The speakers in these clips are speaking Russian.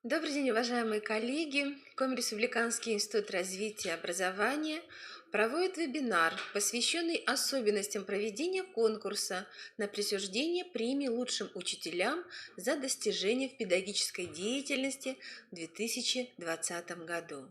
Добрый день, уважаемые коллеги! Комреспубликанский институт развития и образования проводит вебинар, посвященный особенностям проведения конкурса на присуждение премии лучшим учителям за достижения в педагогической деятельности в 2020 году.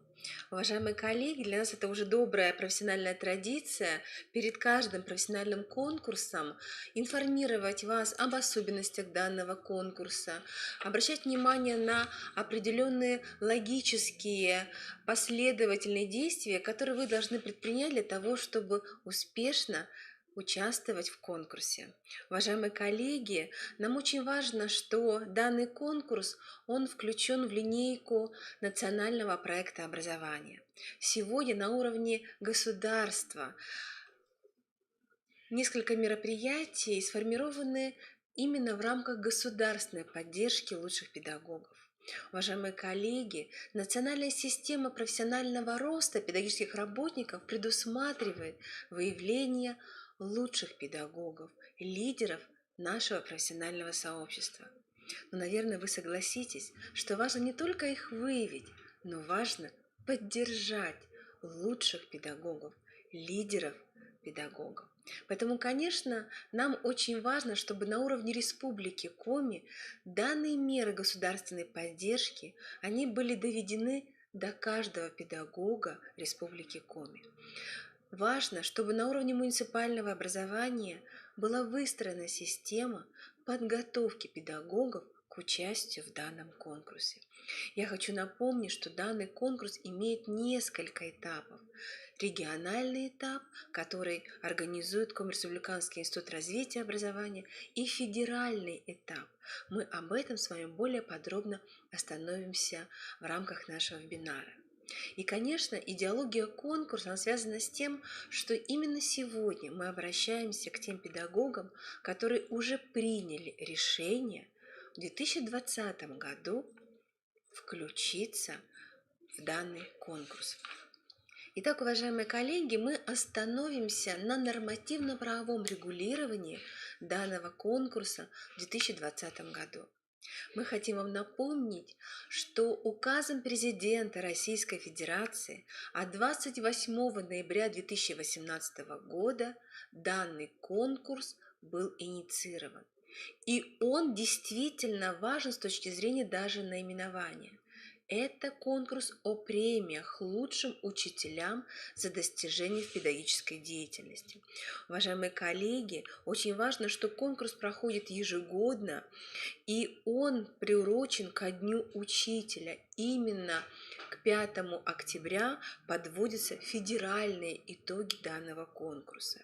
Уважаемые коллеги, для нас это уже добрая профессиональная традиция перед каждым профессиональным конкурсом информировать вас об особенностях данного конкурса, обращать внимание на определенные логические последовательные действия, которые вы должны предпринять для того, чтобы успешно участвовать в конкурсе. Уважаемые коллеги, нам очень важно, что данный конкурс, он включен в линейку национального проекта образования. Сегодня на уровне государства несколько мероприятий сформированы именно в рамках государственной поддержки лучших педагогов. Уважаемые коллеги, национальная система профессионального роста педагогических работников предусматривает выявление лучших педагогов, лидеров нашего профессионального сообщества. Но, наверное, вы согласитесь, что важно не только их выявить, но важно поддержать лучших педагогов, лидеров педагогов. Поэтому, конечно, нам очень важно, чтобы на уровне Республики Коми данные меры государственной поддержки, они были доведены до каждого педагога Республики Коми. Важно, чтобы на уровне муниципального образования была выстроена система подготовки педагогов к участию в данном конкурсе. Я хочу напомнить, что данный конкурс имеет несколько этапов. Региональный этап, который организует Комреспубликанский институт развития и образования, и федеральный этап. Мы об этом с вами более подробно остановимся в рамках нашего вебинара. И, конечно, идеология конкурса она связана с тем, что именно сегодня мы обращаемся к тем педагогам, которые уже приняли решение в 2020 году включиться в данный конкурс. Итак, уважаемые коллеги, мы остановимся на нормативно-правовом регулировании данного конкурса в 2020 году. Мы хотим вам напомнить, что указом президента Российской Федерации от 28 ноября 2018 года данный конкурс был инициирован. И он действительно важен с точки зрения даже наименования. Это конкурс о премиях лучшим учителям за достижения в педагогической деятельности. Уважаемые коллеги, очень важно, что конкурс проходит ежегодно, и он приурочен ко Дню Учителя. Именно к 5 октября подводятся федеральные итоги данного конкурса.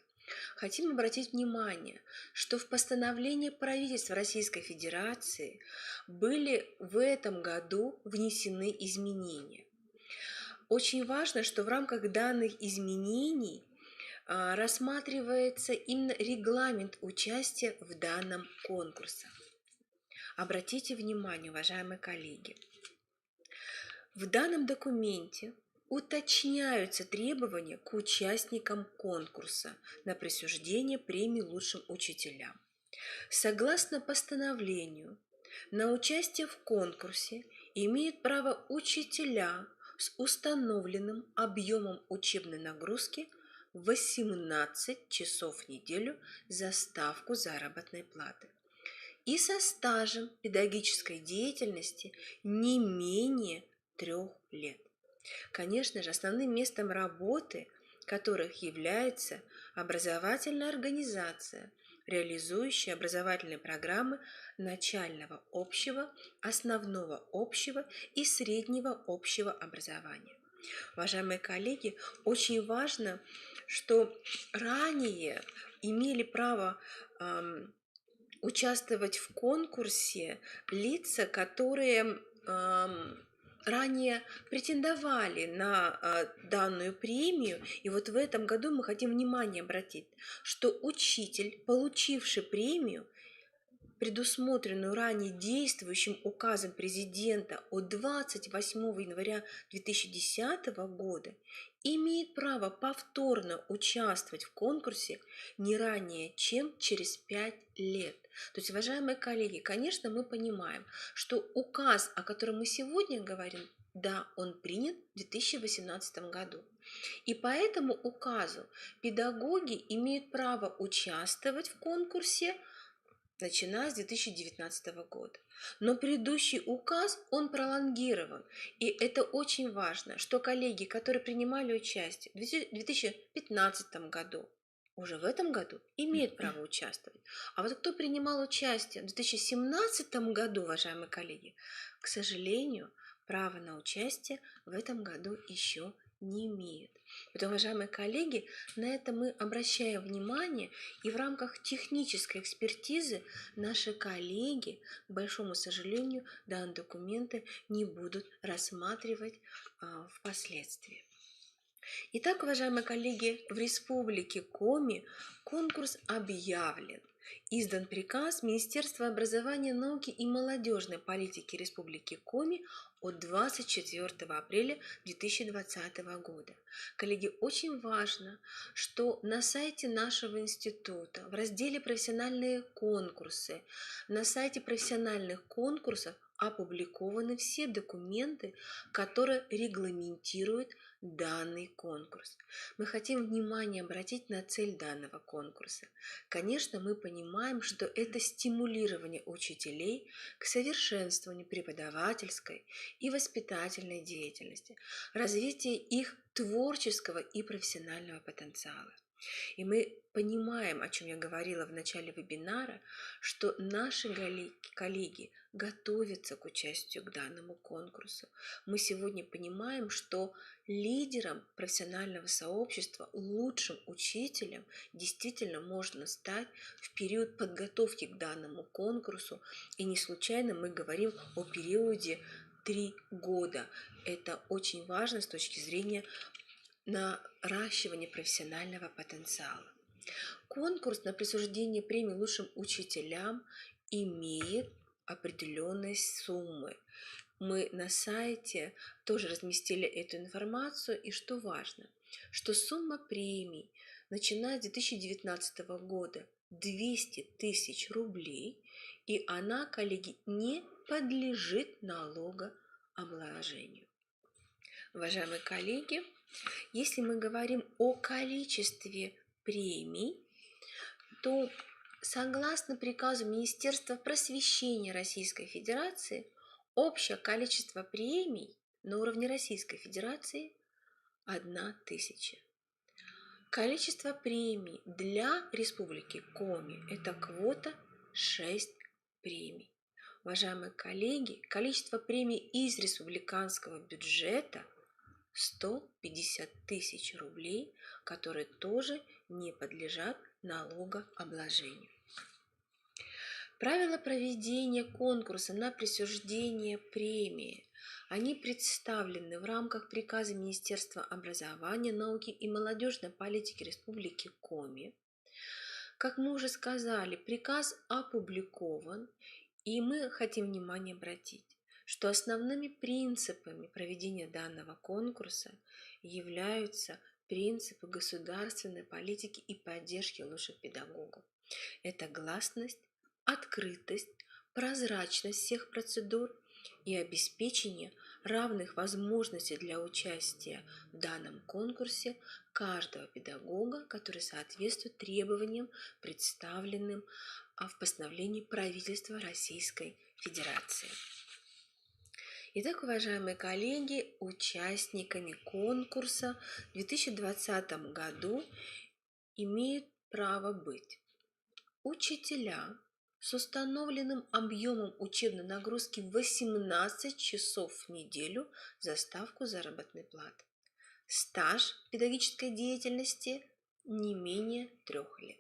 Хотим обратить внимание, что в постановлении правительства Российской Федерации были в этом году внесены изменения. Очень важно, что в рамках данных изменений рассматривается именно регламент участия в данном конкурсе. Обратите внимание, уважаемые коллеги, в данном документе уточняются требования к участникам конкурса на присуждение премии лучшим учителям. Согласно постановлению, на участие в конкурсе имеют право учителя с установленным объемом учебной нагрузки 18 часов в неделю за ставку заработной платы и со стажем педагогической деятельности не менее 3 лет. Конечно же, основным местом работы которых является образовательная организация, реализующая образовательные программы начального общего, основного общего и среднего общего образования. Уважаемые коллеги, очень важно, что ранее имели право участвовать в конкурсе лица, которые ранее претендовали на данную премию. И вот в этом году мы хотим внимание обратить, что учитель, получивший премию, предусмотренную ранее действующим указом президента от 28 января 2010 года, имеет право повторно участвовать в конкурсе не ранее, чем через 5 лет. То есть, уважаемые коллеги, конечно, мы понимаем, что указ, о котором мы сегодня говорим, да, он принят в 2018 году. И по этому указу педагоги имеют право участвовать в конкурсе, начиная с 2019 года. Но предыдущий указ, он пролонгирован. И это очень важно, что коллеги, которые принимали участие в 2015 году, уже в этом году имеют право участвовать. А вот кто принимал участие в 2017 году, уважаемые коллеги, к сожалению, права на участие в этом году еще не имеют. Поэтому, уважаемые коллеги, на это мы обращаем внимание, и в рамках технической экспертизы наши коллеги, к большому сожалению, данные документы не будут рассматривать впоследствии. Итак, уважаемые коллеги, в Республике Коми конкурс объявлен. Издан приказ Министерства образования, науки и молодежной политики Республики Коми от 24 апреля 2020 года. Коллеги, очень важно, что на сайте нашего института в разделе «Профессиональные конкурсы», на сайте профессиональных конкурсов опубликованы все документы, которые регламентируют данный конкурс. Мы хотим внимание обратить на цель данного конкурса. Конечно, мы понимаем, что это стимулирование учителей к совершенствованию преподавательской и воспитательной деятельности, развитие их творческого и профессионального потенциала. И мы понимаем, о чем я говорила в начале вебинара, что наши коллеги готовятся к участию к данному конкурсу. Мы сегодня понимаем, что лидером профессионального сообщества, лучшим учителем действительно можно стать в период подготовки к данному конкурсу. И не случайно мы говорим о периоде 3 года. Это очень важно с точки зрения наращивания профессионального потенциала. Конкурс на присуждение премии лучшим учителям имеет определенные суммы. Мы на сайте тоже разместили эту информацию, и что важно, что сумма премий, начиная с 2019 года, 200 тысяч рублей, и она, коллеги, не подлежит налогообложению. Уважаемые коллеги, если мы говорим о количестве премий, то согласно приказу Министерства просвещения Российской Федерации, общее количество премий на уровне Российской Федерации 1000. Количество премий для Республики Коми – это квота 6 премий. Уважаемые коллеги, количество премий из республиканского бюджета 150 тысяч рублей, которые тоже не подлежат налогообложению. Правила проведения конкурса на присуждение премии, они представлены в рамках приказа Министерства образования, науки и молодежной политики Республики Коми. Как мы уже сказали, приказ опубликован, и мы хотим внимание обратить, что основными принципами проведения данного конкурса являются принципы государственной политики и поддержки лучших педагогов. Это гласность, открытость, прозрачность всех процедур и обеспечение равных возможностей для участия в данном конкурсе каждого педагога, который соответствует требованиям, представленным в постановлении правительства Российской Федерации. Итак, уважаемые коллеги, участниками конкурса в 2020 году имеют право быть учителя с установленным объемом учебной нагрузки 18 часов в неделю за ставку заработной платы. Стаж педагогической деятельности не менее 3 лет.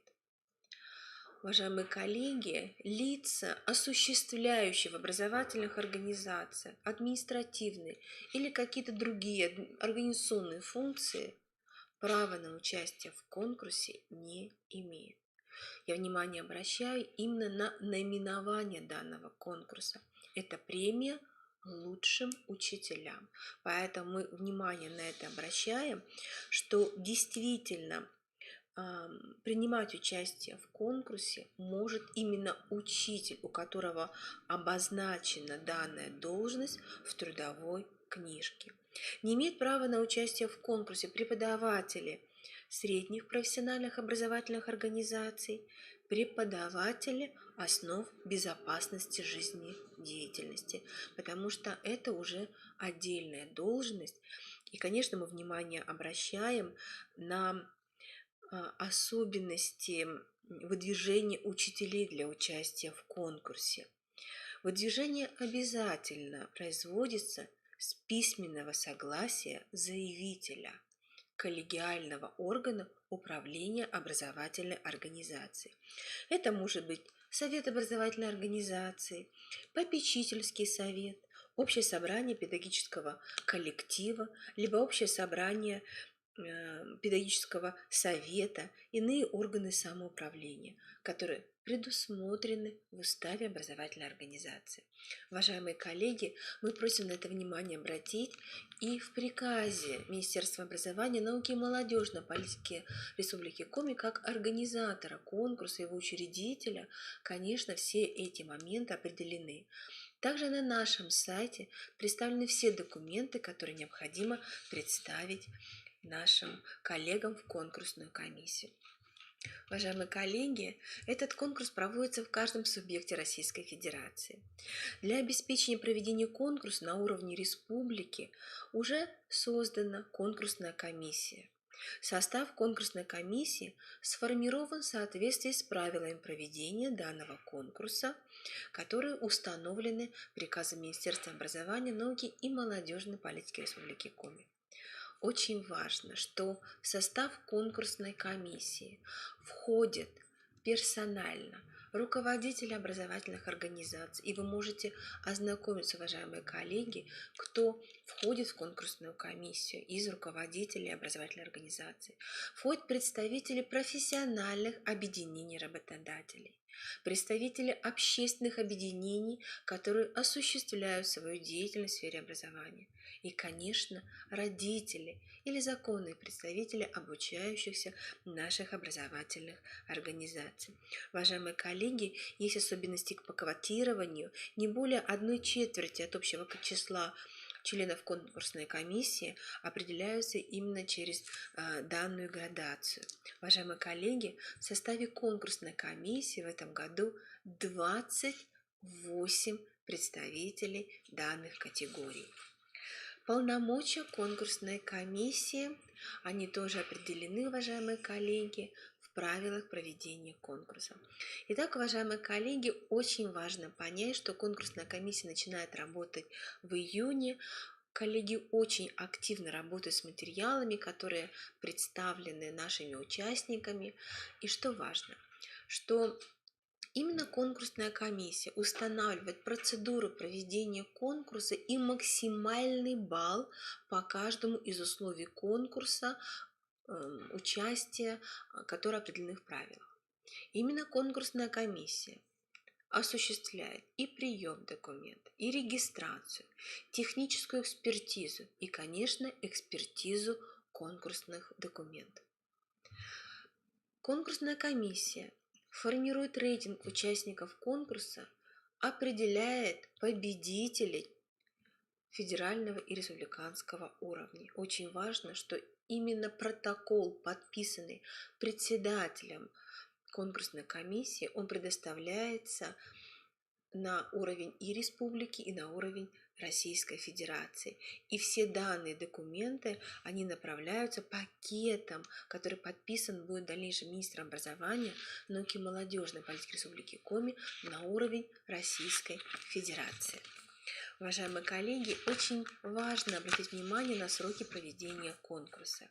Уважаемые коллеги, лица, осуществляющие в образовательных организациях административные или какие-то другие организационные функции, права на участие в конкурсе не имеют. Я внимание обращаю именно на наименование данного конкурса. Это премия лучшим учителям. Поэтому мы внимание на это обращаем, что действительно принимать участие в конкурсе может именно учитель, у которого обозначена данная должность в трудовой книжке. Не имеет права на участие в конкурсе преподаватели средних профессиональных образовательных организаций, преподаватели основ безопасности жизнедеятельности, потому что это уже отдельная должность. И, конечно, мы внимание обращаем на особенности выдвижения учителей для участия в конкурсе. Выдвижение обязательно производится с письменного согласия заявителя, коллегиального органа управления образовательной организации. Это может быть совет образовательной организации, попечительский совет, общее собрание педагогического коллектива, либо общее собрание педагогического совета, иные органы самоуправления, которые предусмотрены в уставе образовательной организации. Уважаемые коллеги, мы просим на это внимание обратить и в приказе Министерства образования, науки и молодежной политики Республики Коми как организатора конкурса, его учредителя, конечно, все эти моменты определены. Также на нашем сайте представлены все документы, которые необходимо представить нашим коллегам в конкурсную комиссию. Уважаемые коллеги, этот конкурс проводится в каждом субъекте Российской Федерации. Для обеспечения проведения конкурса на уровне республики уже создана конкурсная комиссия. Состав конкурсной комиссии сформирован в соответствии с правилами проведения данного конкурса, которые установлены приказом Министерства образования, науки и молодежной политики Республики Коми. Очень важно, что в состав конкурсной комиссии входит персонально руководители образовательных организаций. И вы можете ознакомиться, уважаемые коллеги, кто входит в конкурсную комиссию из руководителей образовательной организации. Входят представители профессиональных объединений работодателей, представители общественных объединений, которые осуществляют свою деятельность в сфере образования. И, конечно, родители или законные представители обучающихся наших образовательных организаций. Уважаемые коллеги, есть особенности по квотированию. Не более 1/4 от общего числа членов конкурсной комиссии определяются именно через данную градацию. Уважаемые коллеги, в составе конкурсной комиссии в этом году 28 представителей данных категорий. Полномочия конкурсной комиссии, они тоже определены, уважаемые коллеги, в правилах проведения конкурса. Итак, уважаемые коллеги, очень важно понять, что конкурсная комиссия начинает работать в июне. Коллеги очень активно работают с материалами, которые представлены нашими участниками. И что важно, что именно конкурсная комиссия устанавливает процедуру проведения конкурса и максимальный балл по каждому из условий конкурса участия, которые определены в правилах. Именно конкурсная комиссия осуществляет и прием документов, и регистрацию, техническую экспертизу и, конечно, экспертизу конкурсных документов. Конкурсная комиссия формирует рейтинг участников конкурса, определяет победителей федерального и республиканского уровней. Очень важно, что именно протокол, подписанный председателем конкурсной комиссии, он предоставляется на уровень и республики, и на уровень Российской Федерации. И все данные документы, они направляются пакетом, который подписан будет дальнейшим министром образования, науки и молодежной политики Республики Коми на уровень Российской Федерации. Уважаемые коллеги, очень важно обратить внимание на сроки проведения конкурса.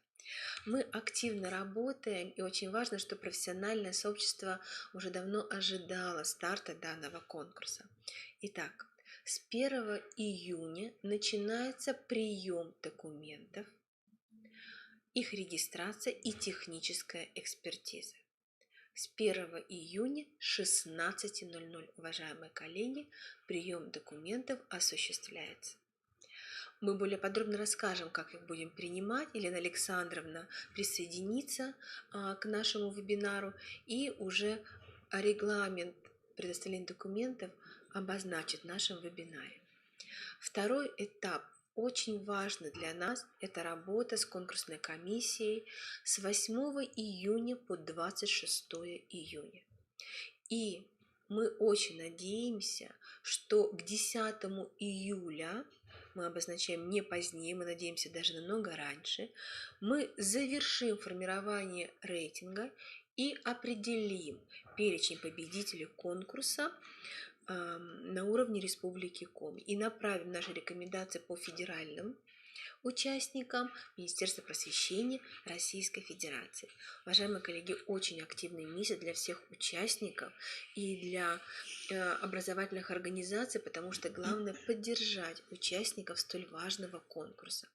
Мы активно работаем, и очень важно, что профессиональное сообщество уже давно ожидало старта данного конкурса. Итак, с 1 июня начинается прием документов, их регистрация и техническая экспертиза. с 1 июня 16:00. Уважаемые коллеги, прием документов осуществляется. Мы более подробно расскажем, как их будем принимать. Елена Александровна присоединится к нашему вебинару, и уже регламент предоставления документов обозначит в нашем вебинаре. Второй этап очень важный для нас – это работа с конкурсной комиссией с 8 июня по 26 июня. И мы очень надеемся, что к 10 июля, мы обозначаем не позднее, мы надеемся даже намного раньше, мы завершим формирование рейтинга и определим перечень победителей конкурса на уровне Республики Коми и направим наши рекомендации по федеральным участникам Министерства просвещения Российской Федерации. Уважаемые коллеги, очень активный месяц для всех участников и для образовательных организаций, потому что главное поддержать участников столь важного конкурса.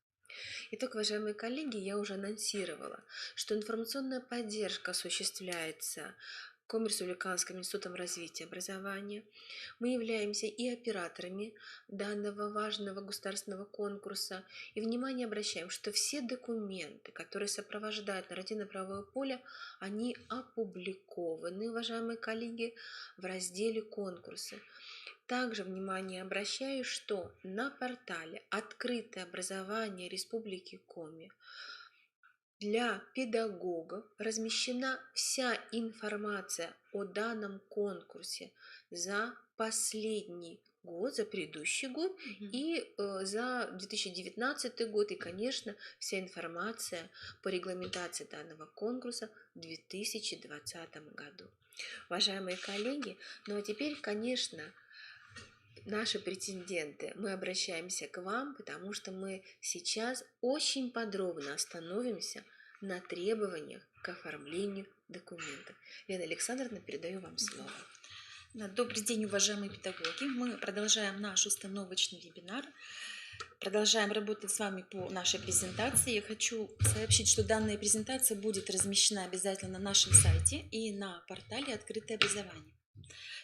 Итак, уважаемые коллеги, я уже анонсировала, что информационная поддержка осуществляется Комреспубликанским институтом развития образования. Мы являемся и операторами данного важного государственного конкурса. И внимание обращаем, что все документы, которые сопровождают нормативно-правовое поле, они опубликованы, уважаемые коллеги, в разделе «Конкурсы». Также внимание обращаю, что на портале «Открытое образование Республики Коми» для педагогов размещена вся информация о данном конкурсе за последний год, за предыдущий год и за 2019 год, и, конечно, вся информация по регламентации данного конкурса в 2020 году. Уважаемые коллеги, ну а теперь, конечно, наши претенденты, мы обращаемся к вам, потому что мы сейчас очень подробно остановимся на требованиях к оформлению документов. Лена Александровна, передаю вам слово. Добрый день, уважаемые педагоги. Мы продолжаем наш установочный вебинар. Продолжаем работать с вами по нашей презентации. Я хочу сообщить, что данная презентация будет размещена обязательно на нашем сайте и на портале «Открытое образование».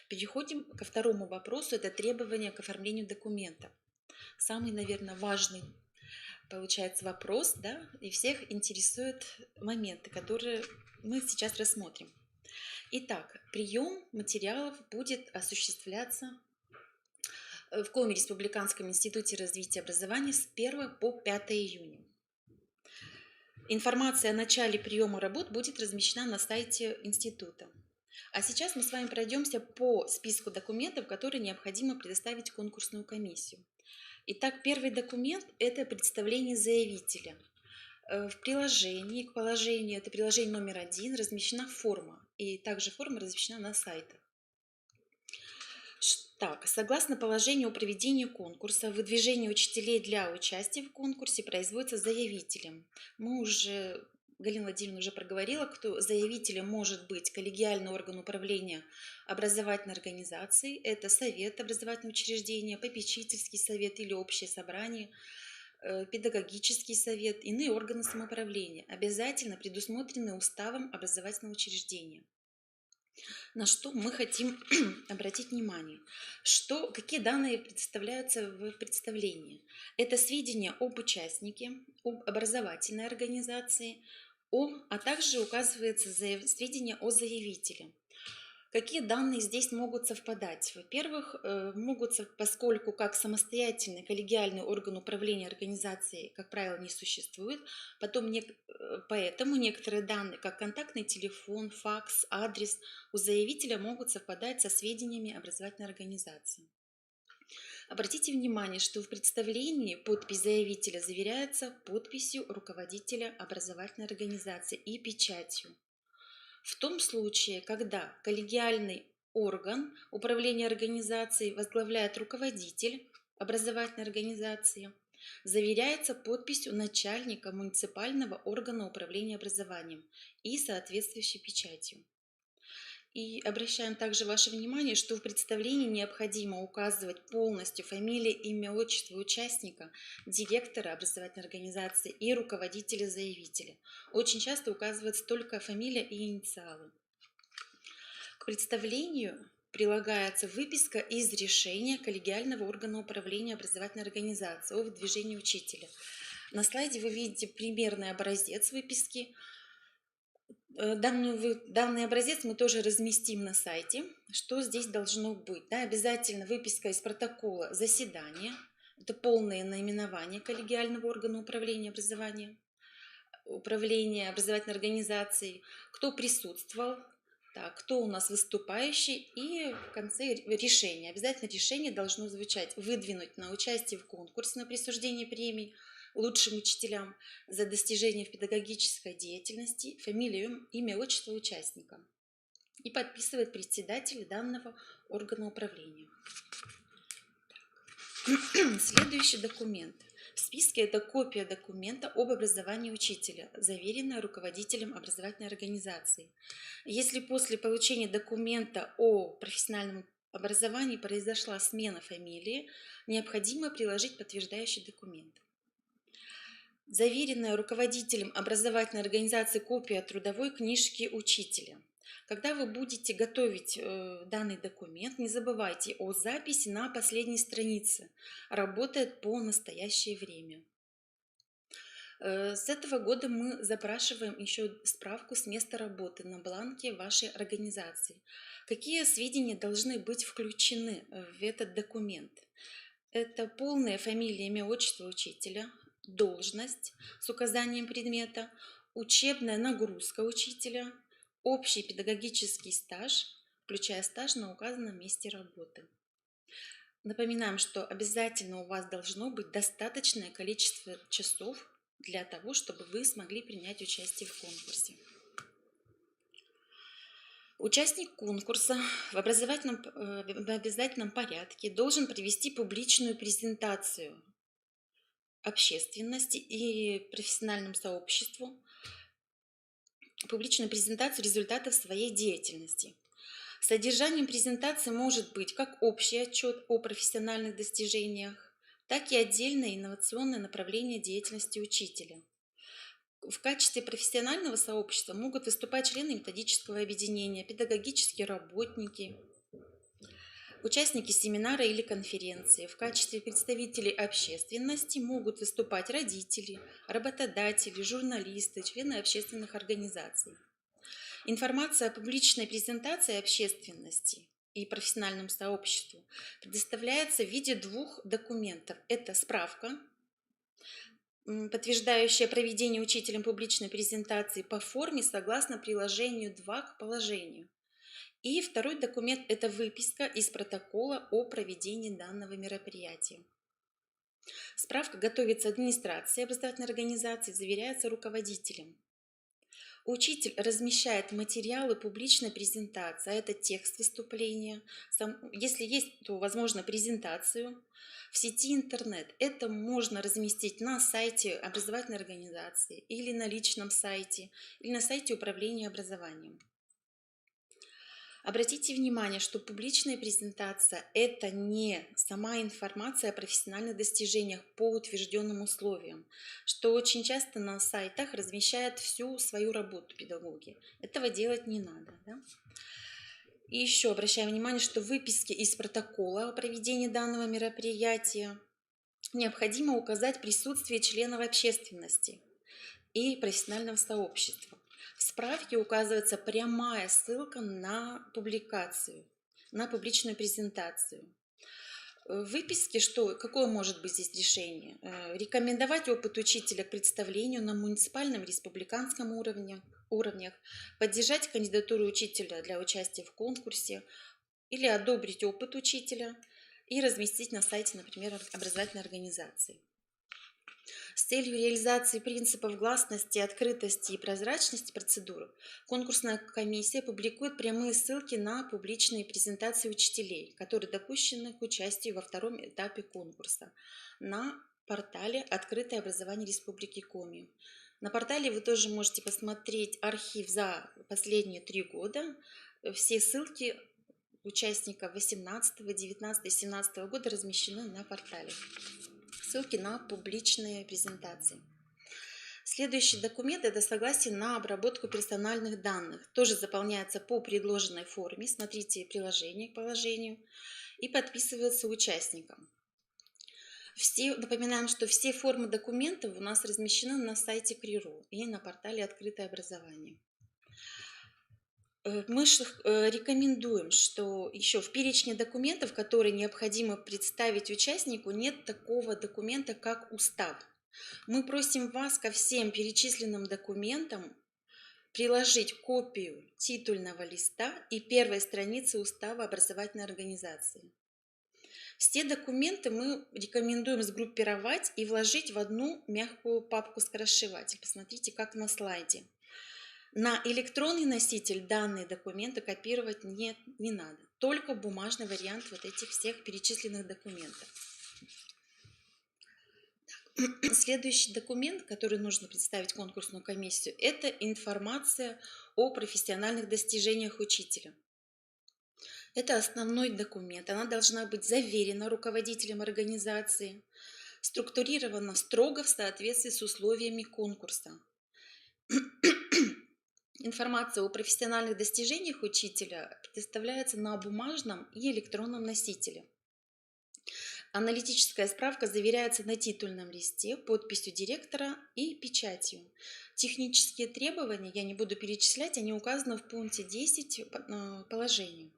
Переходим ко второму вопросу, это требования к оформлению документов. Самый, наверное, важный, получается, вопрос, да, и всех интересуют моменты, которые мы сейчас рассмотрим. Итак, прием материалов будет осуществляться в Коми Республиканском институте развития образования с 1 по 5 июня. Информация о начале приема работ будет размещена на сайте института. А сейчас мы с вами пройдемся по списку документов, которые необходимо предоставить в конкурсную комиссию. Итак, первый документ – это представление заявителя. В приложении, к положению, это приложение номер 1, размещена форма, и также форма размещена на сайтах. Так, согласно положению о проведении конкурса, выдвижение учителей для участия в конкурсе производится заявителем. Галина Владимировна уже проговорила, кто заявителем может быть коллегиальный орган управления образовательной организацией, это совет образовательного учреждения, попечительский совет или общее собрание, педагогический совет, иные органы самоуправления, обязательно предусмотрены уставом образовательного учреждения. На что мы хотим обратить внимание, какие данные представляются в представлении. Это сведения об участнике, об образовательной организации, а также указывается сведения о заявителе. Какие данные здесь могут совпадать? Во-первых, поскольку как самостоятельный коллегиальный орган управления организацией, как правило, не существует, поэтому некоторые данные, как контактный телефон, факс, адрес, у заявителя могут совпадать со сведениями образовательной организации. Обратите внимание, что в представлении подпись заявителя заверяется подписью руководителя образовательной организации и печатью. В том случае, когда коллегиальный орган управления организацией возглавляет руководитель образовательной организации, заверяется подписью начальника муниципального органа управления образованием и соответствующей печатью. И обращаем также ваше внимание, что в представлении необходимо указывать полностью фамилия, имя, отчество участника, директора образовательной организации и руководителя заявителя. Очень часто указывается только фамилия и инициалы. представлению прилагается выписка из решения коллегиального органа управления образовательной организации о выдвижении учителя. На слайде вы видите примерный образец выписки. Данный образец мы тоже разместим на сайте. Что здесь должно быть? Да, обязательно выписка из протокола заседания. Это полное наименование коллегиального органа управления образовательной организацией, кто присутствовал, так, кто у нас выступающий, и в конце решение. Обязательно решение должно звучать: выдвинуть на участие в конкурсе на присуждение премий лучшим учителям за достижения в педагогической деятельности, фамилию, имя, отчество участника. И подписывает председатель данного органа управления. Следующий документ. В списке это копия документа об образовании учителя, заверенная руководителем образовательной организации. Если после получения документа о профессиональном образовании произошла смена фамилии, необходимо приложить подтверждающий документ. Заверенная руководителем образовательной организации копия трудовой книжки учителя. Когда вы будете готовить данный документ, не забывайте о записи на последней странице. Работает по настоящее время. С этого года мы запрашиваем еще справку с места работы на бланке вашей организации. Какие сведения должны быть включены в этот документ? Это полная фамилия, имя, отчество учителя, должность с указанием предмета, учебная нагрузка учителя, общий педагогический стаж, включая стаж на указанном месте работы. Напоминаем, что обязательно у вас должно быть достаточное количество часов для того, чтобы вы смогли принять участие в конкурсе. Участник конкурса в обязательном порядке должен провести публичную презентацию общественности и профессиональному сообществу, публичную презентацию результатов своей деятельности. Содержанием презентации может быть как общий отчет о профессиональных достижениях, так и отдельное инновационное направление деятельности учителя. В качестве профессионального сообщества могут выступать члены методического объединения, педагогические работники, участники семинара или конференции. В качестве представителей общественности могут выступать родители, работодатели, журналисты, члены общественных организаций. Информация о публичной презентации общественности и профессиональному сообществу предоставляется в виде двух документов. Это справка, подтверждающая проведение учителем публичной презентации по форме согласно приложению 2 к положению. И второй документ – это выписка из протокола о проведении данного мероприятия. Справка готовится администрацией образовательной организации, заверяется руководителем. Учитель размещает материалы публичной презентации, а это текст выступления. Если есть, то, возможно, презентацию в сети интернет. Это можно разместить на сайте образовательной организации или на личном сайте, или на сайте управления образованием. Обратите внимание, что публичная презентация – это не сама информация о профессиональных достижениях по утвержденным условиям, что очень часто на сайтах размещают всю свою работу педагоги. Этого делать не надо. Да? И еще обращаем внимание, что в выписке из протокола о проведении данного мероприятия необходимо указать присутствие членов общественности и профессионального сообщества. В справке указывается прямая ссылка на публикацию, на публичную презентацию. В выписке какое может быть здесь решение? Рекомендовать опыт учителя к представлению на муниципальном и республиканском уровнях, поддержать кандидатуру учителя для участия в конкурсе или одобрить опыт учителя и разместить на сайте, например, образовательной организации. С целью реализации принципов гласности, открытости и прозрачности процедур конкурсная комиссия публикует прямые ссылки на публичные презентации учителей, которые допущены к участию во втором этапе конкурса на портале «Открытое образование Республики Коми». На портале вы тоже можете посмотреть архив за последние 3 года. Все ссылки участников 2018, 2019 и 2017 года размещены на портале. Ссылки на публичные презентации. Следующий документ – это согласие на обработку персональных данных. Тоже заполняется по предложенной форме. Смотрите приложение к положению. И подписывается участником. Напоминаем, что все формы документов у нас размещены на сайте КРИРУ и на портале «Открытое образование». Мы рекомендуем, что еще в перечне документов, которые необходимо представить участнику, нет такого документа, как устав. Мы просим вас ко всем перечисленным документам приложить копию титульного листа и первой страницы устава образовательной организации. Все документы мы рекомендуем сгруппировать и вложить в одну мягкую папку-скоросшиватель. Посмотрите, как на слайде. На электронный носитель данные документы копировать не надо. Только бумажный вариант вот этих всех перечисленных документов. Следующий документ, который нужно представить конкурсную комиссию, это информация о профессиональных достижениях учителя. Это основной документ. Она должна быть заверена руководителем организации, структурирована строго в соответствии с условиями конкурса. Информация о профессиональных достижениях учителя предоставляется на бумажном и электронном носителе. Аналитическая справка заверяется на титульном листе подписью директора и печатью. Технические требования, я не буду перечислять, они указаны в пункте 10 положения.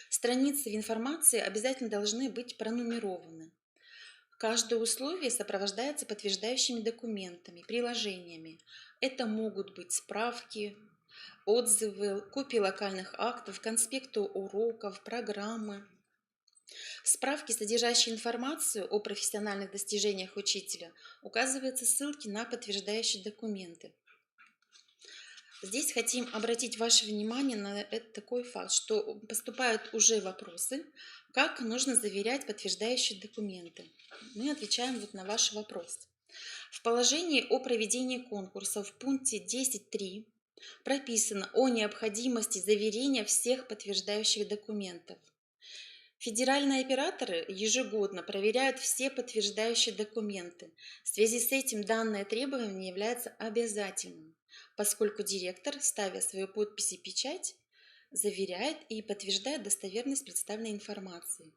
Страницы информации обязательно должны быть пронумерованы. Каждое условие сопровождается подтверждающими документами, приложениями. Это могут быть справки, отзывы, копии локальных актов, конспекты уроков, программы. В справке, содержащей информацию о профессиональных достижениях учителя, указываются ссылки на подтверждающие документы. Здесь хотим обратить ваше внимание на такой факт, что поступают уже вопросы, как нужно заверять подтверждающие документы. Мы отвечаем вот на ваш вопрос. В положении о проведении конкурса в пункте 10.3 прописано о необходимости заверения всех подтверждающих документов. Федеральные операторы ежегодно проверяют все подтверждающие документы. В связи с этим данное требование является обязательным, поскольку директор, ставя свою подпись и печать, заверяет и подтверждает достоверность представленной информации.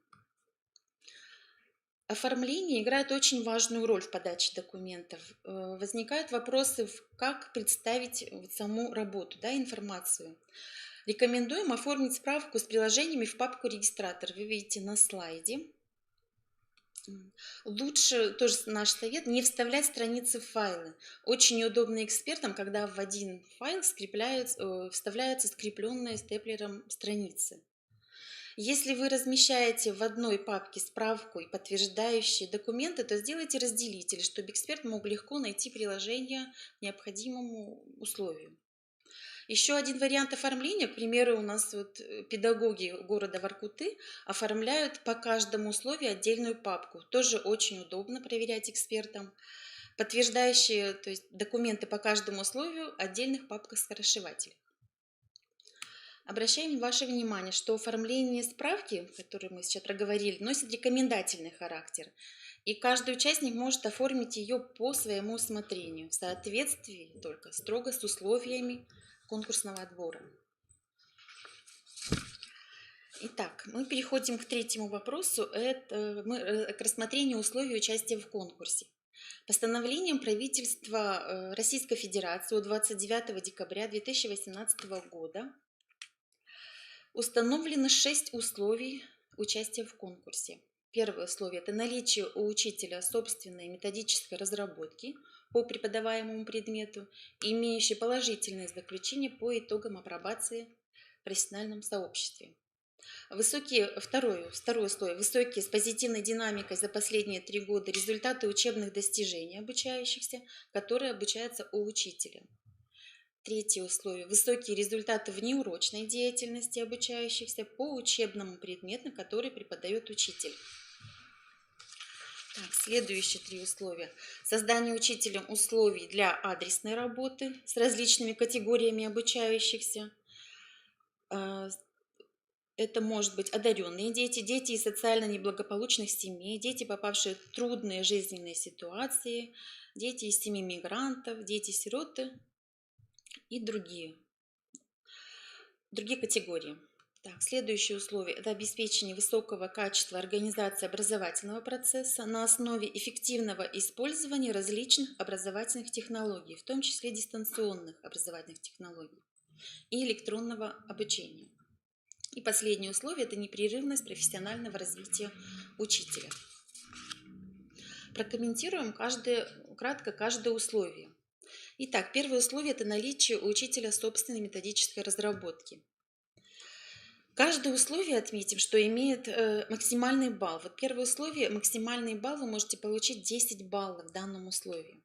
Оформление играет очень важную роль в подаче документов. Возникают вопросы, как представить саму работу, информацию. Рекомендуем оформить справку с приложениями в папку «Регистратор». Вы видите на слайде. Лучше, тоже наш совет, не вставлять страницы в файлы. Очень неудобно экспертам, когда в один файл вставляются скрепленные степлером страницы. Если вы размещаете в одной папке справку и подтверждающие документы, то сделайте разделитель, чтобы эксперт мог легко найти приложение к необходимому условию. Еще один вариант оформления, к примеру, у нас педагоги города Воркуты оформляют по каждому условию отдельную папку. Тоже очень удобно проверять экспертам. Подтверждающие, то есть документы по каждому условию в отдельных папках-скоросшивателях. Обращаем ваше внимание, что оформление справки, которую мы сейчас проговорили, носит рекомендательный характер. И каждый участник может оформить ее по своему усмотрению, в соответствии только строго с условиями конкурсного отбора. Итак, мы переходим к третьему вопросу, это к рассмотрению условий участия в конкурсе. Постановлением правительства Российской Федерации от 29 декабря 2018 года установлено 6 условий участия в конкурсе. Первое условие – это наличие у учителя собственной методической разработки по преподаваемому предмету, имеющей положительное заключение по итогам апробации в профессиональном сообществе. Второе условие – высокие с позитивной динамикой за последние 3 года результаты учебных достижений обучающихся, которые обучаются у учителя. Третье условие – высокие результаты внеурочной деятельности обучающихся по учебному предмету, который преподает учитель. Следующие 3 условия. Создание учителем условий для адресной работы с различными категориями обучающихся. Это может быть одаренные дети, дети из социально неблагополучных семей, дети, попавшие в трудные жизненные ситуации, дети из семей мигрантов, дети-сироты и другие категории. Так, следующее условие – это обеспечение высокого качества организации образовательного процесса на основе эффективного использования различных образовательных технологий, в том числе дистанционных образовательных технологий и электронного обучения. И последнее условие – это непрерывность профессионального развития учителя. Прокомментируем кратко каждое условие. Итак, первое условие – это наличие у учителя собственной методической разработки. Каждое условие отметим, что имеет максимальный балл. Вот первое условие – максимальный балл вы можете получить 10 баллов в данном условии.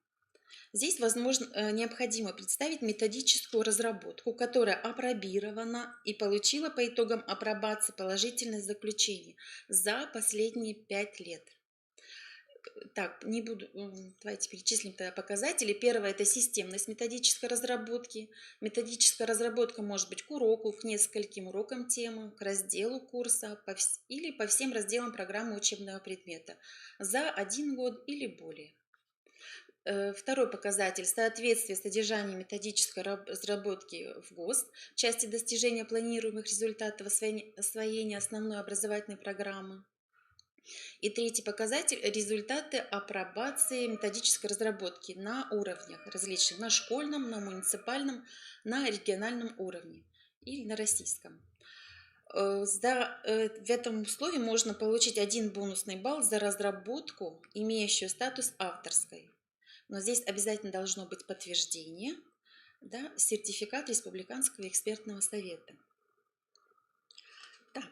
Здесь, возможно, необходимо представить методическую разработку, которая апробирована и получила по итогам апробации положительное заключение за последние 5 лет. Так, не буду, давайте перечислим тогда показатели. Первое – это системность методической разработки. Методическая разработка может быть к уроку, к нескольким урокам темы, к разделу курса или по всем разделам программы учебного предмета за 1 год или более. Второй показатель – соответствие содержания методической разработки в ГОСТ в части достижения планируемых результатов освоения основной образовательной программы. И третий показатель – результаты апробации методической разработки на уровнях различных, на школьном, на муниципальном, на региональном уровне или на российском. В этом условии можно получить 1 бонусный балл за разработку, имеющую статус авторской. Но здесь обязательно должно быть подтверждение, да, сертификат Республиканского экспертного совета. Да.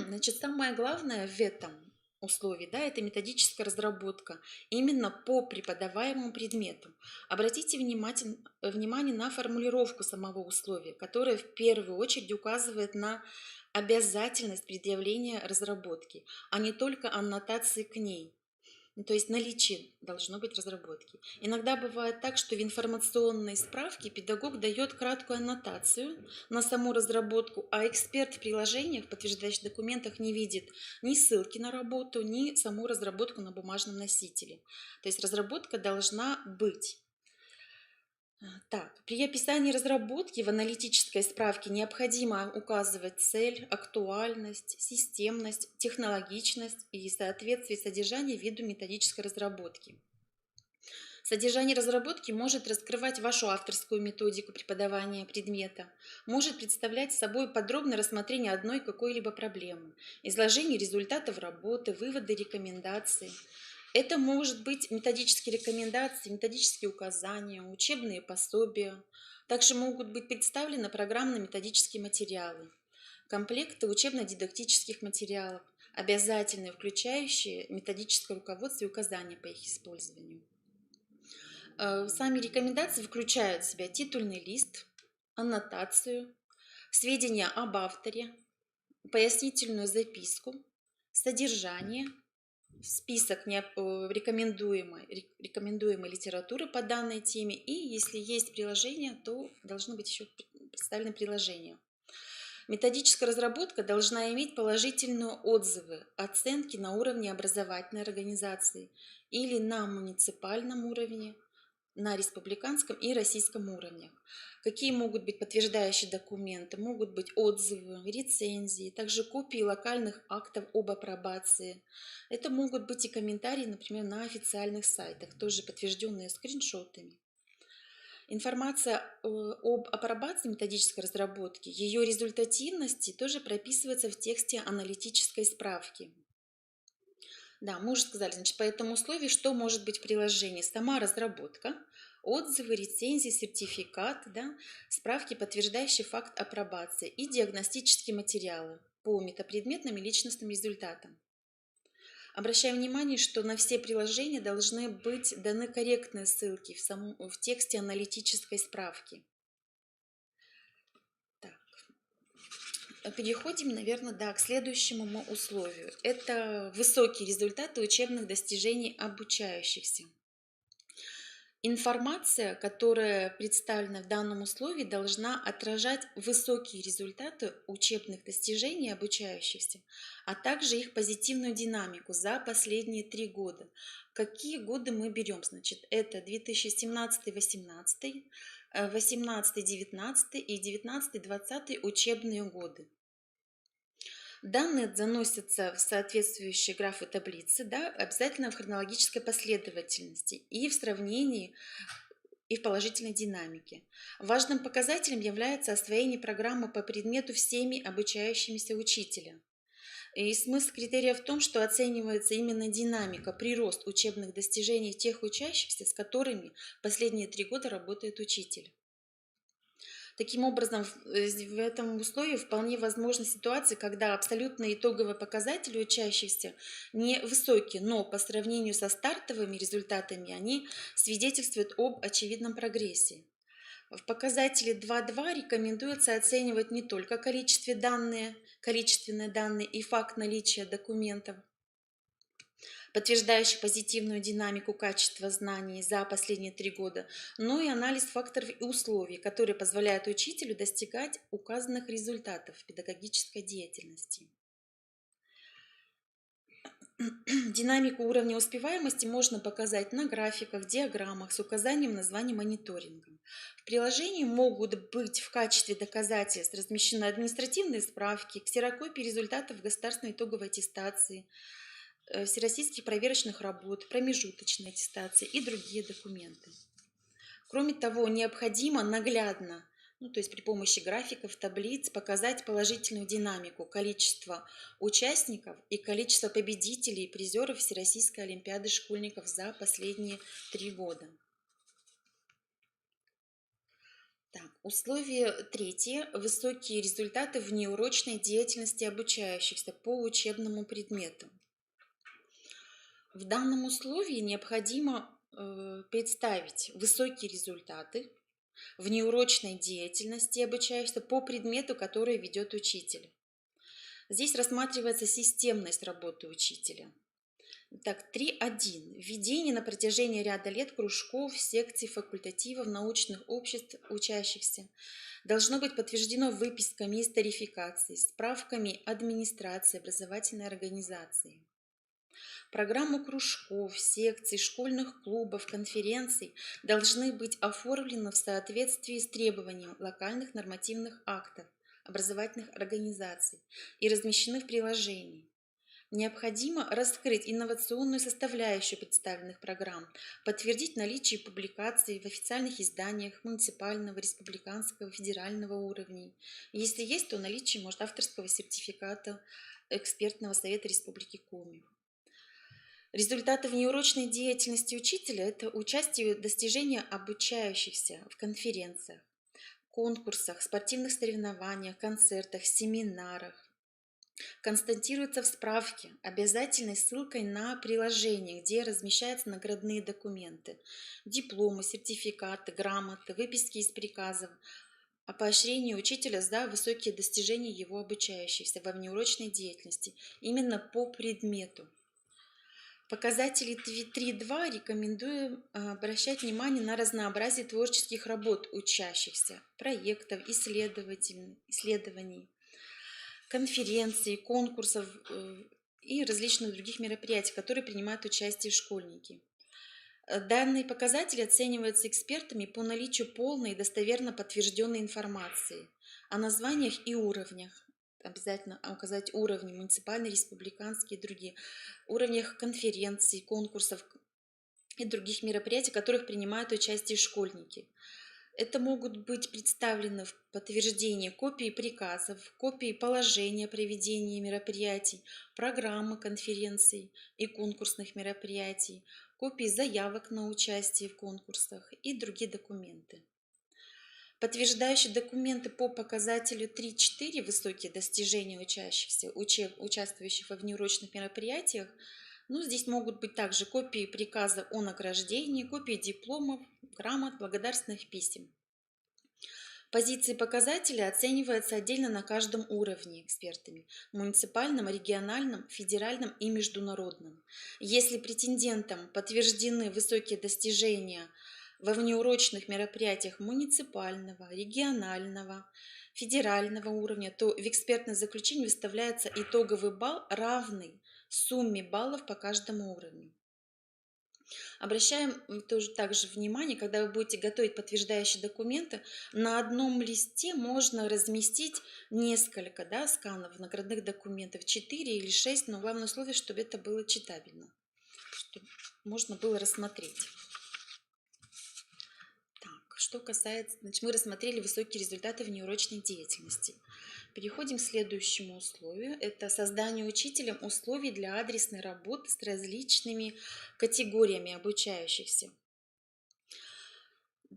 Значит, самое главное в этом условии, да, это методическая разработка именно по преподаваемому предмету. Обратите внимание на формулировку самого условия, которая в первую очередь указывает на обязательность предъявления разработки, а не только аннотации к ней. То есть наличие должно быть разработки. Иногда бывает так, что в информационной справке педагог дает краткую аннотацию на саму разработку, а эксперт в приложениях, подтверждающих документах, не видит ни ссылки на работу, ни саму разработку на бумажном носителе. То есть разработка должна быть. Так, при описании разработки в аналитической справке необходимо указывать цель, актуальность, системность, технологичность и соответствие содержания виду методической разработки. Содержание разработки может раскрывать вашу авторскую методику преподавания предмета, может представлять собой подробное рассмотрение одной какой-либо проблемы, изложение результатов работы, выводы, рекомендации. Это может быть методические рекомендации, методические указания, учебные пособия. Также могут быть представлены программно-методические материалы, комплекты учебно-дидактических материалов, обязательные, включающие методическое руководство и указания по их использованию. Сами рекомендации включают в себя титульный лист, аннотацию, сведения об авторе, пояснительную записку, содержание, список рекомендуемой литературы по данной теме, и если есть приложение, то должны быть еще представлены приложения. Методическая разработка должна иметь положительные отзывы, оценки на уровне образовательной организации или на муниципальном уровне, на республиканском и российском уровнях. Какие могут быть подтверждающие документы? Могут быть отзывы, рецензии, также копии локальных актов об апробации. Это могут быть и комментарии, например, на официальных сайтах, тоже подтвержденные скриншотами. Информация об апробации методической разработки, ее результативности тоже прописывается в тексте аналитической справки. Да, мы уже сказали, значит, по этому условию, что может быть в приложении? Сама разработка, отзывы, рецензии, сертификат, да, справки, подтверждающие факт апробации и диагностические материалы по метапредметным и личностным результатам. Обращаем внимание, что на все приложения должны быть даны корректные ссылки в тексте аналитической справки. Переходим, наверное, да, к следующему условию. Это высокие результаты учебных достижений обучающихся. Информация, которая представлена в данном условии, должна отражать высокие результаты учебных достижений обучающихся, а также их позитивную динамику за последние 3 года. Какие годы мы берем? Значит, это 2017-18, 18-19 и 19-20 учебные годы. Данные заносятся в соответствующие графы таблицы, да, обязательно в хронологической последовательности и в сравнении и в положительной динамике. Важным показателем является освоение программы по предмету всеми обучающимися учителя. И смысл критерия в том, что оценивается именно динамика, прирост учебных достижений тех учащихся, с которыми последние 3 года работает учитель. Таким образом, в этом условии вполне возможна ситуация, когда абсолютно итоговые показатели учащихся невысокие, но по сравнению со стартовыми результатами они свидетельствуют об очевидном прогрессе. В показателе 2.2 рекомендуется оценивать не только количественные данные и факт наличия документов, подтверждающих позитивную динамику качества знаний за последние 3 года, но и анализ факторов и условий, которые позволяют учителю достигать указанных результатов в педагогической деятельности. Динамику уровня успеваемости можно показать на графиках, диаграммах с указанием названия мониторинга. В приложении могут быть в качестве доказательств размещены административные справки, ксерокопии результатов государственной итоговой аттестации, всероссийских проверочных работ, промежуточной аттестации и другие документы. Кроме того, необходимо наглядно, то есть при помощи графиков, таблиц, показать положительную динамику количества участников и количество победителей и призеров Всероссийской олимпиады школьников за последние 3 года. Так, условие третье. Высокие результаты в неурочной деятельности обучающихся по учебному предмету. В данном условии необходимо представить высокие результаты в неурочной деятельности обучающихся по предмету, который ведет учитель. Здесь рассматривается системность работы учителя. Так, 3.1. Введение на протяжении ряда лет кружков, секций, факультативов, научных обществ учащихся должно быть подтверждено выписками из тарификаций, справками администрации образовательной организации. Программы кружков, секций, школьных клубов, конференций должны быть оформлены в соответствии с требованием локальных нормативных актов образовательных организаций и размещены в приложении. Необходимо раскрыть инновационную составляющую представленных программ, подтвердить наличие публикаций в официальных изданиях муниципального, республиканского, федерального уровней. Если есть, то наличие, может, авторского сертификата экспертного совета Республики Коми. Результаты внеурочной деятельности учителя – это участие и достижения обучающихся в конференциях, конкурсах, спортивных соревнованиях, концертах, семинарах. Констатируется в справке обязательной ссылкой на приложение, где размещаются наградные документы, дипломы, сертификаты, грамоты, выписки из приказов о поощрении учителя за высокие достижения его обучающихся во внеурочной деятельности именно по предмету. Показатели 3.2 рекомендую обращать внимание на разнообразие творческих работ учащихся, проектов, исследований, конференций, конкурсов и различных других мероприятий, в которых принимают участие школьники. Данные показатели оцениваются экспертами по наличию полной и достоверно подтвержденной информации о названиях и уровнях. Обязательно указать уровни муниципальные, республиканские и другие, уровнях конференций, конкурсов и других мероприятий, в которых принимают участие школьники. Это могут быть представлены в подтверждении копии приказов, копии положения о проведении мероприятий, программы конференций и конкурсных мероприятий, копии заявок на участие в конкурсах и другие документы. Подтверждающие документы по показателю 3.4 высокие достижения учащихся, участвующих во внеурочных мероприятиях, здесь могут быть также копии приказа о награждении, копии дипломов, грамот, благодарственных писем. Позиции показателя оцениваются отдельно на каждом уровне экспертами – муниципальном, региональном, федеральном и международном. Если претендентам подтверждены высокие достижения во внеурочных мероприятиях муниципального, регионального, федерального уровня, то в экспертное заключение выставляется итоговый балл, равный сумме баллов по каждому уровню. Обращаем тоже также внимание, когда вы будете готовить подтверждающие документы, на одном листе можно разместить несколько, да, сканов наградных документов, 4 или 6, но главное условие, чтобы это было читабельно, чтобы можно было рассмотреть. Так, что касается, значит, мы рассмотрели высокие результаты внеурочной деятельности. Переходим к следующему условию. Это создание учителем условий для адресной работы с различными категориями обучающихся.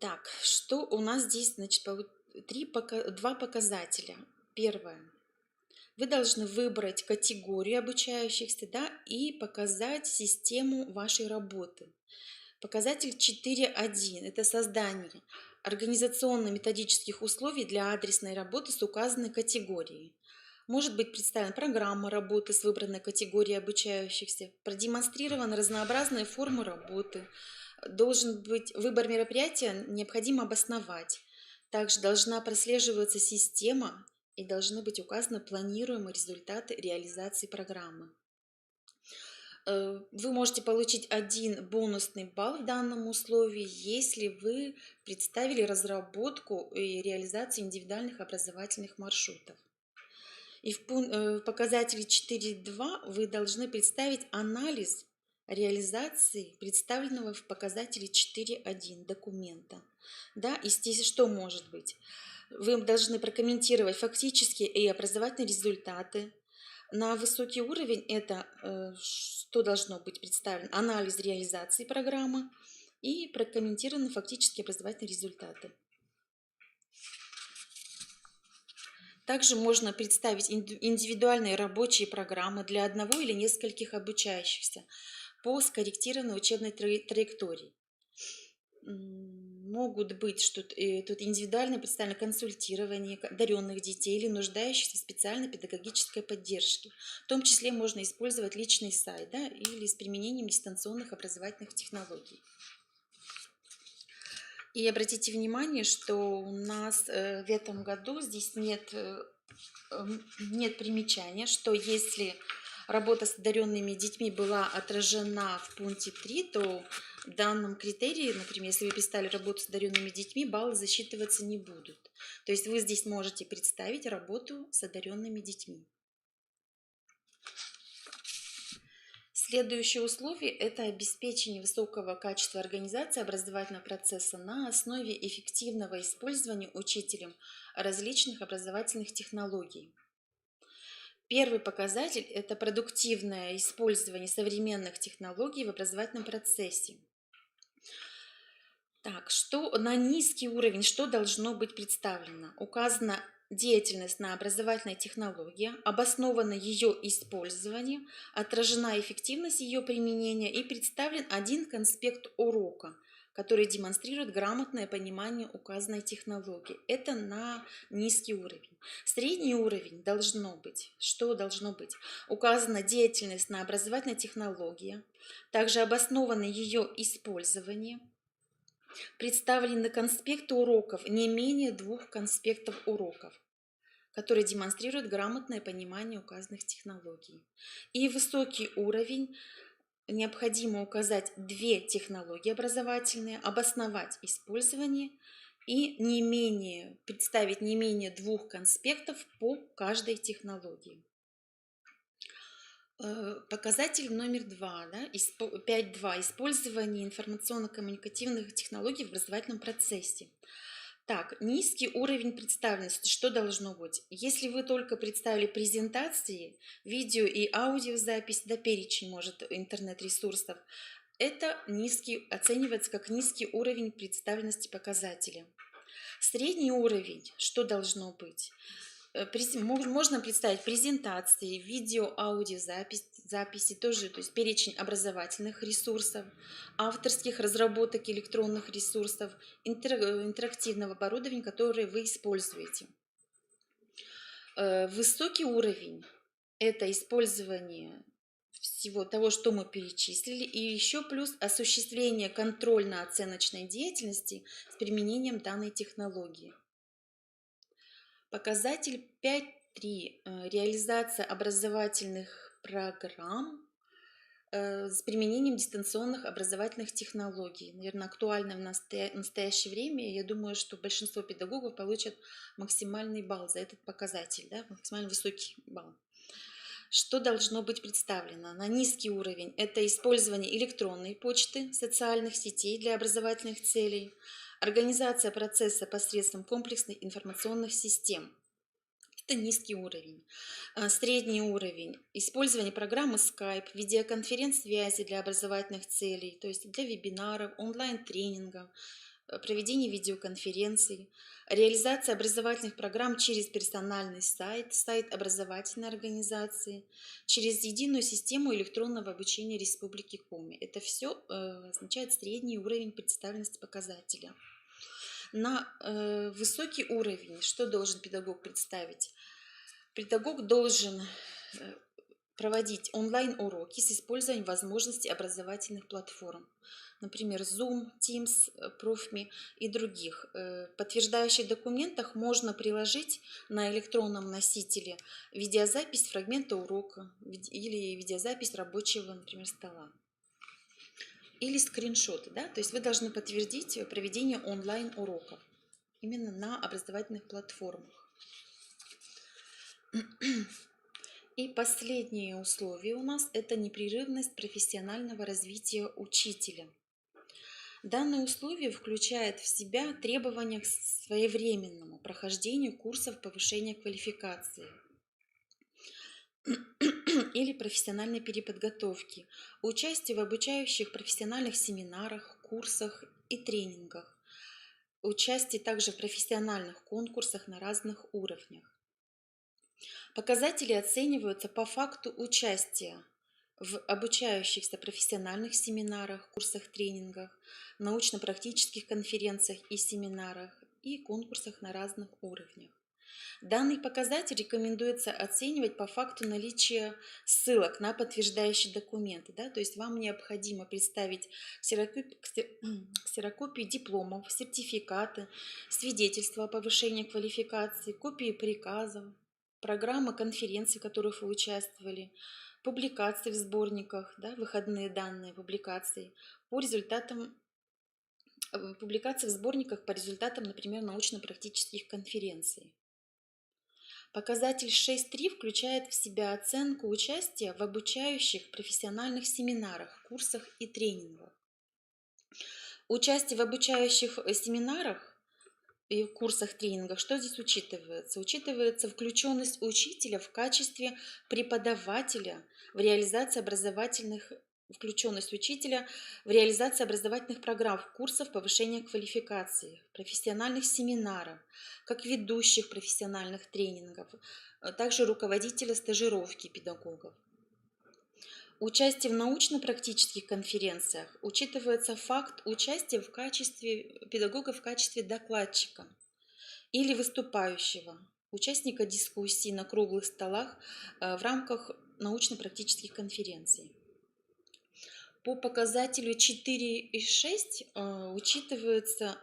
Так, что у нас здесь, значит, два показателя. Первое. Вы должны выбрать категорию обучающихся, да, и показать систему вашей работы. Показатель 4.1 – это создание организационно-методических условий для адресной работы с указанной категорией. Может быть представлена программа работы с выбранной категорией обучающихся, продемонстрированы разнообразные формы работы, должен быть выбор мероприятия, необходимо обосновать. Также должна прослеживаться система и должны быть указаны планируемые результаты реализации программы. Вы можете получить 1 бонусный балл в данном условии, если вы представили разработку и реализацию индивидуальных образовательных маршрутов. И в показателе 4.2 вы должны представить анализ реализации представленного в показателе 4.1 документа. Да, и здесь что может быть? Вы должны прокомментировать фактические и образовательные результаты. На высокий уровень это что должно быть представлено? Анализ реализации программы и прокомментированы фактические образовательные результаты. Также можно представить индивидуальные рабочие программы для одного или нескольких обучающихся по скорректированной учебной траектории. Могут быть, что тут индивидуально представлено консультирование одаренных детей или нуждающихся в специальной педагогической поддержке. В том числе можно использовать личный сайт, да, или с применением дистанционных образовательных технологий. И обратите внимание, что у нас в этом году здесь нет примечания, что если работа с одаренными детьми была отражена в пункте 3, то в данном критерии, например, если вы представили работу с одаренными детьми, баллы засчитываться не будут. То есть вы здесь можете представить работу с одаренными детьми. Следующее условие – это обеспечение высокого качества организации образовательного процесса на основе эффективного использования учителем различных образовательных технологий. Первый показатель – это продуктивное использование современных технологий в образовательном процессе. Так, что на низкий уровень, что должно быть представлено? Указана деятельность на образовательной технологии, обосновано ее использование, отражена эффективность ее применения и представлен один конспект урока, который демонстрирует грамотное понимание указанной технологии. Это на низкий уровень. Средний уровень должно быть. Что должно быть? Указана деятельность на образовательной технологии, также обосновано ее использование, представлены конспекты уроков, не менее 2 конспектов уроков, которые демонстрируют грамотное понимание указанных технологий. И высокий уровень необходимо указать 2 технологии образовательные, обосновать использование и представить не менее 2 конспектов по каждой технологии. Показатель номер 2, да, 5.2. Использование информационно-коммуникативных технологий в образовательном процессе. Так, низкий уровень представленности. Что должно быть? Если вы только представили презентации, видео и аудиозапись, да, перечень, может, интернет-ресурсов, это оценивается как низкий уровень представленности показателя. Средний уровень. Что должно быть? Можно представить презентации, видео, аудиозаписи, тоже, то есть перечень образовательных ресурсов, авторских разработок электронных ресурсов, интерактивного оборудования, которое вы используете. Высокий уровень – это использование всего того, что мы перечислили, и еще плюс осуществление контрольно-оценочной деятельности с применением данной технологии. Показатель 5.3. Реализация образовательных программ с применением дистанционных образовательных технологий. Наверное, актуально в настоящее время. Я думаю, что большинство педагогов получат максимальный балл за этот показатель, да, максимально высокий балл. Что должно быть представлено? На низкий уровень это использование электронной почты, социальных сетей для образовательных целей, организация процесса посредством комплексных информационных систем. Это низкий уровень. Средний уровень – использование программы Skype, видеоконференц-связи для образовательных целей, то есть для вебинаров, онлайн-тренингов, проведение видеоконференций, реализация образовательных программ через персональный сайт, сайт образовательной организации, через единую систему электронного обучения Республики Коми. Это все означает средний уровень представленности показателя. На высокий уровень что должен педагог представить? Педагог должен проводить онлайн-уроки с использованием возможностей образовательных платформ, например, Zoom, Teams, Profme и других. Подтверждающих документах можно приложить на электронном носителе видеозапись фрагмента урока или видеозапись рабочего, например, стола. Или скриншоты, да? То есть вы должны подтвердить проведение онлайн-уроков именно на образовательных платформах. И последнее условие у нас – это непрерывность профессионального развития учителя. Данное условие включает в себя требования к своевременному прохождению курсов повышения квалификации или профессиональной переподготовки, участие в обучающих профессиональных семинарах, курсах и тренингах, участие также в профессиональных конкурсах на разных уровнях. Показатели оцениваются по факту участия в обучающихся профессиональных семинарах, курсах, тренингах, научно-практических конференциях и семинарах и конкурсах на разных уровнях. Данный показатель рекомендуется оценивать по факту наличия ссылок на подтверждающие документы. Да? То есть вам необходимо представить ксерокопии дипломов, сертификаты, свидетельства о повышении квалификации, копии приказов, программы конференций, в которых вы участвовали, публикации в сборниках, да, выходные данные публикаций по результатам публикации в сборниках по результатам, например, научно-практических конференций. Показатель 6.3 включает в себя оценку участия в обучающих профессиональных семинарах, курсах и тренингах. Участие в обучающих семинарах и в курсах, тренингах, что здесь учитывается? Учитывается включенность учителя в качестве преподавателя в реализации включенность учителя в реализации образовательных программ, курсов повышения квалификации, профессиональных семинаров, как ведущих профессиональных тренингов, также руководителя стажировки педагогов. Участие в научно-практических конференциях учитывается факт участия в качестве педагога в качестве докладчика или выступающего, участника дискуссий на круглых столах в рамках научно-практических конференций. По показателю 4.6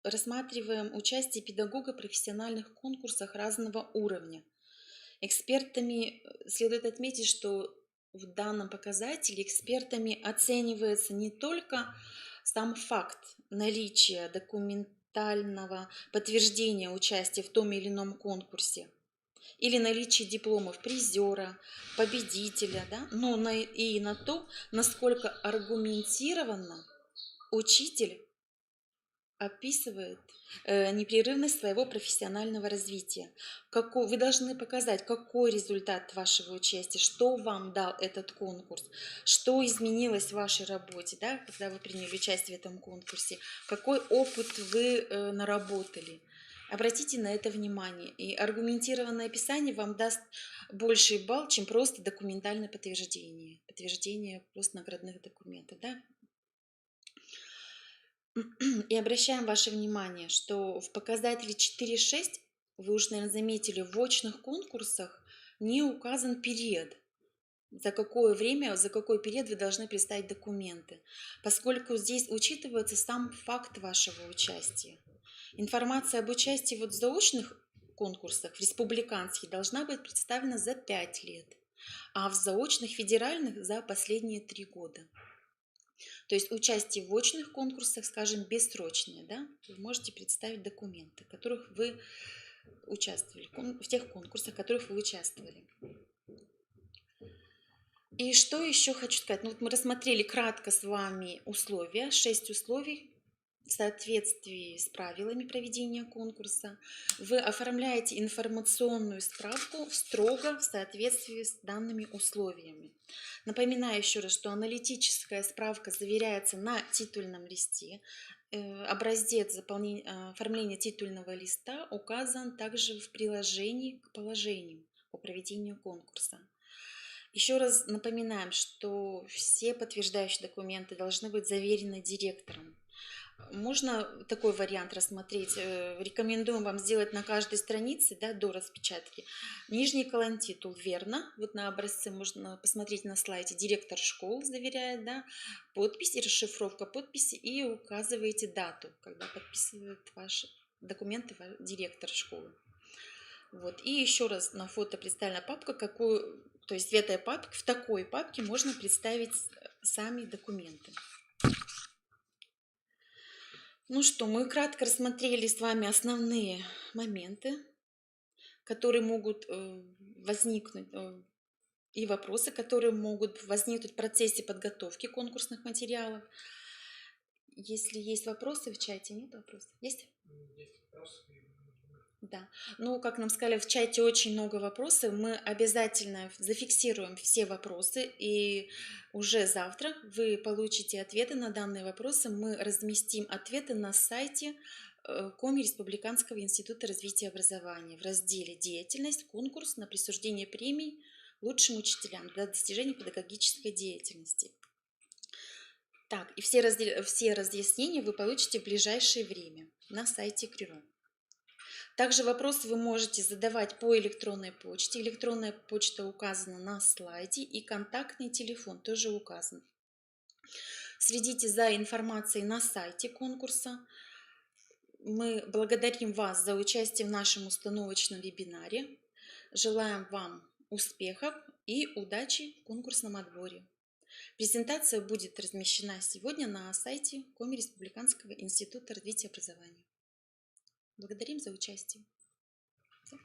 рассматриваем участие педагога в профессиональных конкурсах разного уровня. Экспертами следует отметить, что в данном показателе экспертами оценивается не только сам факт наличия документального подтверждения участия в том или ином конкурсе или наличие дипломов призера, победителя, да, но и на то, насколько аргументированно учитель описывает непрерывность своего профессионального развития. Вы должны показать, какой результат вашего участия, что вам дал этот конкурс, что изменилось в вашей работе, да, когда вы приняли участие в этом конкурсе, какой опыт вы наработали. Обратите на это внимание. И аргументированное описание вам даст больший балл, чем просто документальное подтверждение просто наградных документов. Да? И обращаем ваше внимание, что в показателе 4.6, вы уже, наверное, заметили, в очных конкурсах не указан период. за какое время, за какой период вы должны представить документы, поскольку здесь учитывается сам факт вашего участия. Информация об участии в заочных конкурсах, в республиканских, должна быть представлена за 5 лет, а в заочных федеральных за последние 3 года. То есть участие в очных конкурсах, скажем, бессрочное, да, вы можете представить документы, в которых вы участвовали, в тех конкурсах, в которых вы участвовали. И что еще хочу сказать? Ну, вот мы рассмотрели кратко с вами условия, 6 условий в соответствии с правилами проведения конкурса. Вы оформляете информационную справку строго в соответствии с данными условиями. Напоминаю еще раз, что аналитическая справка заверяется на титульном листе. Образец оформления титульного листа указан также в приложении к положению по проведению конкурса. Еще раз напоминаем, что все подтверждающие документы должны быть заверены директором. Можно такой вариант рассмотреть. Рекомендуем вам сделать на каждой странице, да, до распечатки, нижний колонтитул верно. Вот на образце можно посмотреть на слайде. Директор школы заверяет, да, подпись и расшифровка подписи, и указываете дату, когда подписывает ваши документы директор школы. Вот. И еще раз на фото представлена папка, то есть в такой папке можно представить сами документы. Ну что, мы кратко рассмотрели с вами основные моменты, которые могут возникнуть, и вопросы, которые могут возникнуть в процессе подготовки конкурсных материалов. Если есть вопросы в чате, нет вопросов? Есть? Есть вопросы. Да. Ну, как нам сказали, в чате очень много вопросов. Мы обязательно зафиксируем все вопросы, и уже завтра вы получите ответы на данные вопросы. Мы разместим ответы на сайте Коми Республиканского института развития образования в разделе «Деятельность. Конкурс на присуждение премий лучшим учителям для достижения педагогической деятельности». Так, и все разъяснения вы получите в ближайшее время на сайте КРИРО. Также вопросы вы можете задавать по электронной почте. Электронная почта указана на слайде, и контактный телефон тоже указан. Следите за информацией на сайте конкурса. Мы благодарим вас за участие в нашем установочном вебинаре. Желаем вам успехов и удачи в конкурсном отборе. Презентация будет размещена сегодня на сайте Коми Республиканского института развития образования. Благодарим за участие. Все.